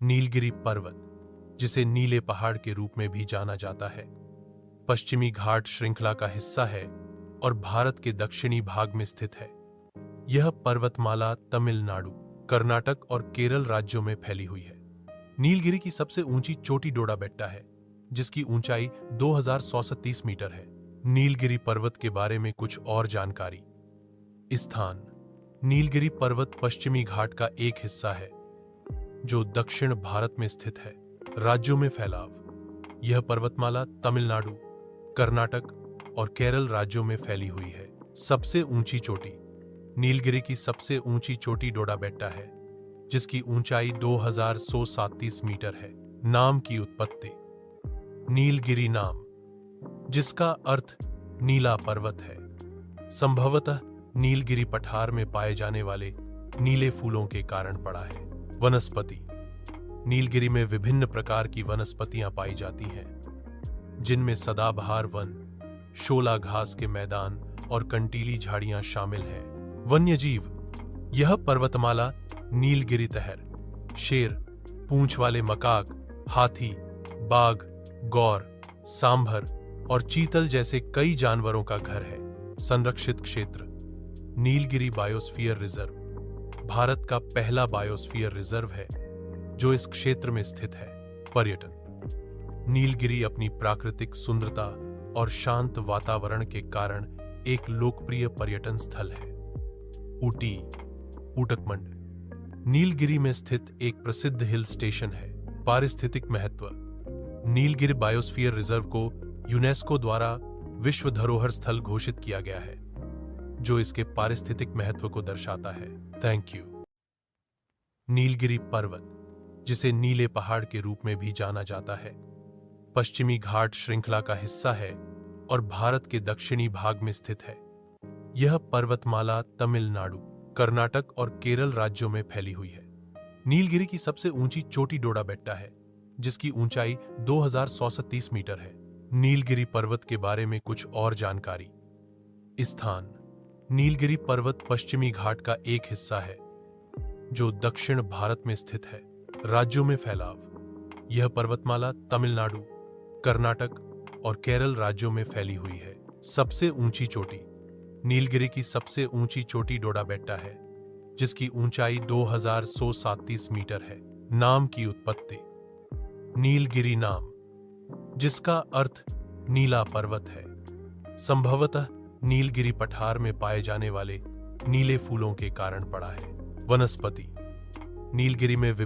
नीलगिरी पर्वत, जिसे नीले पहाड़ के रूप में भी जाना जाता है, पश्चिमी घाट श्रृंखला का हिस्सा है और भारत के दक्षिणी भाग में स्थित है। यह पर्वतमाला तमिलनाडु, कर्नाटक और केरल राज्यों में फैली हुई है। नीलगिरी की सबसे ऊंची चोटी डोडाबेट्टा है, जिसकी ऊंचाई 2130 मीटर है। नीलगिरी पर्वत के बारे में कुछ और जानकारी। स्थान: नीलगिरी पर्वत पश्चिमी घाट का एक हिस्सा है जो दक्षिण भारत में स्थित है। राज्यों में फैलाव: यह पर्वतमाला तमिलनाडु, कर्नाटक और केरल राज्यों में फैली हुई है। सबसे ऊंची चोटी: नीलगिरी की सबसे ऊंची चोटी डोडाबेट्टा है, जिसकी ऊंचाई 2137 मीटर है। नाम की उत्पत्ति: नीलगिरी नाम, जिसका अर्थ नीला पर्वत है, संभवतः नीलगिरी पठार में पाए जाने वाले नीले फूलों के कारण पड़ा है। वनस्पति: नीलगिरी में विभिन्न प्रकार की वनस्पतियां पाई जाती हैं, जिनमें सदाबहार वन, शोला घास के मैदान और कंटीली झाड़ियां शामिल हैं। वन्यजीव: यह पर्वतमाला नीलगिरी तहर, शेर, पूंछ वाले मकाक, हाथी, बाघ, गौर, सांभर और चीतल जैसे कई जानवरों का घर है। संरक्षित क्षेत्र: नीलगिरी बायोस्फीयर रिजर्व भारत का पहला बायोस्फीयर रिजर्व है जो इस क्षेत्र में स्थित है। पर्यटन: नीलगिरी अपनी प्राकृतिक सुंदरता और शांत वातावरण के कारण एक लोकप्रिय पर्यटन स्थल है। ऊटी, ऊटकमंड नीलगिरी में स्थित एक प्रसिद्ध हिल स्टेशन है। पारिस्थितिक महत्व: नीलगिरी बायोस्फीयर रिजर्व को यूनेस्को द्वारा विश्व धरोहर स्थल घोषित किया गया है, जो इसके पारिस्थितिक महत्व को दर्शाता है। Thank you. नीलगिरी पर्वत, जिसे नीले पहाड़ के रूप में भी जाना जाता है, पश्चिमी घाट श्रृंखला का हिस्सा है और भारत के दक्षिणी भाग में स्थित है। यह पर्वतमाला तमिलनाडु, कर्नाटक और केरल राज्यों में फैली हुई है। नीलगिरी की सबसे ऊंची चोटी डोडाबेट्टा है, जिसकी ऊंचाई 2130 मीटर है। नीलगिरी पर्वत के बारे में कुछ और जानकारी। स्थान: नीलगिरी पर्वत पश्चिमी घाट का एक हिस्सा है जो दक्षिण भारत में स्थित है। राज्यों में फैलाव: यह पर्वतमाला तमिलनाडु, कर्नाटक और केरल राज्यों में फैली हुई है। सबसे ऊंची चोटी: नीलगिरी की सबसे ऊंची चोटी डोडाबेट्टा है, जिसकी ऊंचाई 2137 मीटर है। नाम की उत्पत्ति: नीलगिरी नाम, जिसका अर्थ नीला पर्वत है, संभवतः नीलगिरी पठार में पाए जाने वाले नीले फूलों के कारण पड़ा है। वनस्पति: नीलगिरी में